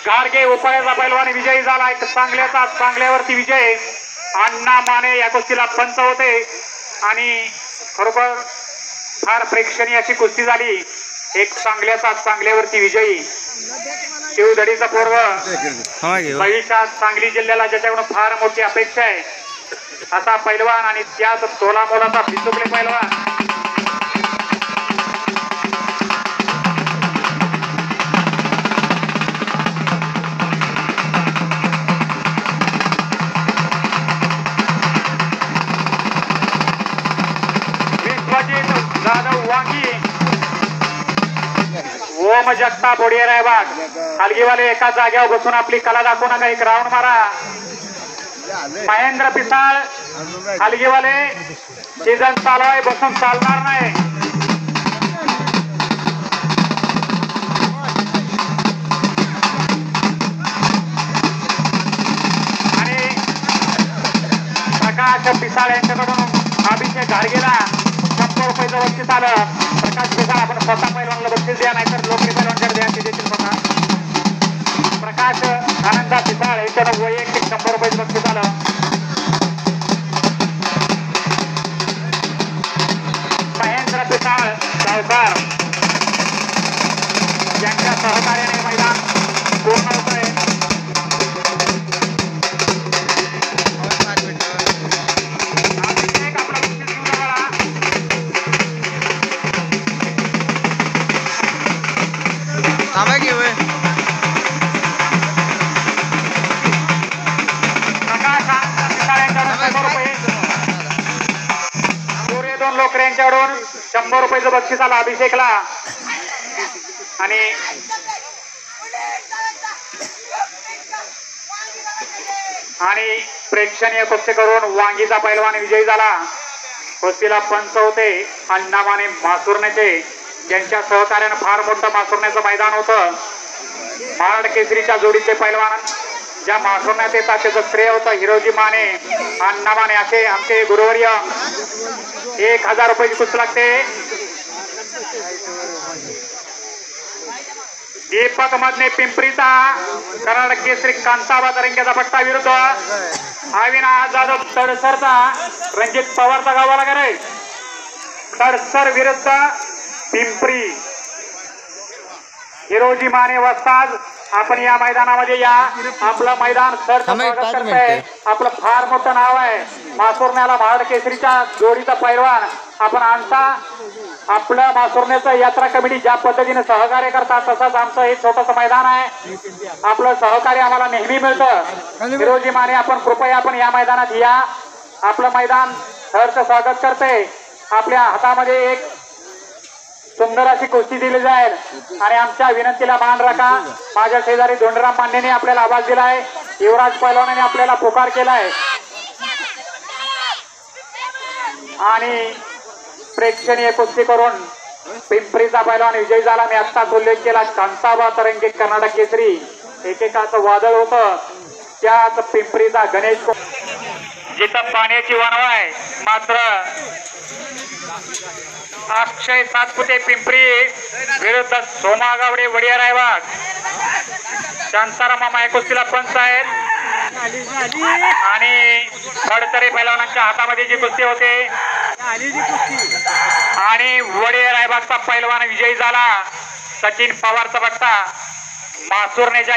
गाडगे उपायाचा पैलवान विजयी झाला. एक चांगल्याचा चांगल्यावरती विजय. अण्णा माने या कुस्तीला पंच होते आणि खरोखर फार प्रेक्षणीय अशी कुस्ती झाली. एक चांगल्याचा चांगल्यावरती विजयी. शिवधडीचा पूर्व भविष्यात सांगली जिल्ह्याला ज्याच्याकडून फार मोठी अपेक्षा आहे असा पैलवान आणि त्याच तोला मोलाचा बिंदुकले पैलवान. जाधव वांगी ओम जगताप ओडिया रायबाग. हलगीवाले एका जागेवर बसून आपली कला दाखवू नका. एक राऊंड मारा. महेंद्र पिसाळ हलगीवाले सीझन चालू आहे, बसून चालणार नाही. आणि प्रकाश पिसाळ यांच्याकडून अभिषेक घाडगेला 100 रुपयाचं बक्षीस आलं. प्रकाश पिसाळ आपण स्वतः पैलवानला बक्षीस द्या, नाहीतर लोकरी पैलवानकडे द्या, ते देतील स्वतः. प्रकाश आनंदा पिसाळ यांच्यानं वैयक्तिक 100 रुपयाचं बक्षीस आलं. महेंद्र पिसाळ सावकार यांच्या सहकार्याने मैदान पूर्ण होत आहे. दोन लोकरे यांच्याकडून 100 रुपयाचं बक्षीस आलं अभिषेकला. आणि प्रेक्षणीय कुस्ती करून वांगीचा पैलवान विजयी झाला. कुस्तीला पंच होते अण्णा माने मासुरण्याचे. ज्यांच्या सहकार्यानं फार मोठं मासुरण्याचं मैदान होतं. महाराष्ट्र केसरीच्या जोडीचे पैलवान ज्या मासुरण्यात येतात त्याचं श्रेय होतं हिरोजी माने अण्णा माने असे आमचे गुरुवर्य. 1000 रुपयाची कुस्ती लागते. दीपक मधने पिंपरीचा कर्नाटक केसरी कांताबा तरंग्याचा पट्टा विरुद्ध अविनाश जाधव तडसरचा रणजित पवारचा गावाला करे. तडसर विरुद्ध पिंपरी. हिरोजी माने वस्ताद आपण या मैदानामध्ये या. आपलं मैदान सर स्वागत करतंय. आपलं फार मोठं नाव आहे. मासुरण्याला महाराष्ट्र केसरीच्या जोडीचा पैलवान आपण आणता. आपलं मासुरण्याचं यात्रा कमिटी ज्या पद्धतीने सहकार्य करतात तसंच आमचं हे छोटंसं मैदान आहे. आपलं सहकार्य आम्हाला नेहमी मिळतं. हिरोजी माने आपण कृपया आपण या मैदानात या. आपलं मैदान सरचं स्वागत करते. आपल्या हातामध्ये एक सुंदर अशी कुस्ती दिली जाईल आणि आमच्या विनंतीला मान राखा. माझ्या शेजारी धोंडराम मान्यने आपल्याला आवाज दिलाय. युवराज पैलवानाने आपल्याला पुकार केलाय आणि प्रेक्षणीय कुस्ती करून पिंपरीचा पैलवान विजयी झाला. मी आत्ताच उल्लेख केला कांताबा तरंगे कर्नाटक केसरी एकेकाचं वादळ होतं. त्याच पिंपरीचा गणेश जिथं पाण्याची वणवा आहे मात्र अक्षय सातपुते पिंपरी विरुद्ध सोमा गावडे वडिया रायबाग. शांताराम मामा कुस्तीला पंच आहेत आणि फडतरे पैलवानांच्या हातामध्ये जी कुस्ती होते आणि वडिया रायबागचा पैलवान विजयी झाला. सचिन पवारचा पट्टा मासुरण्याच्या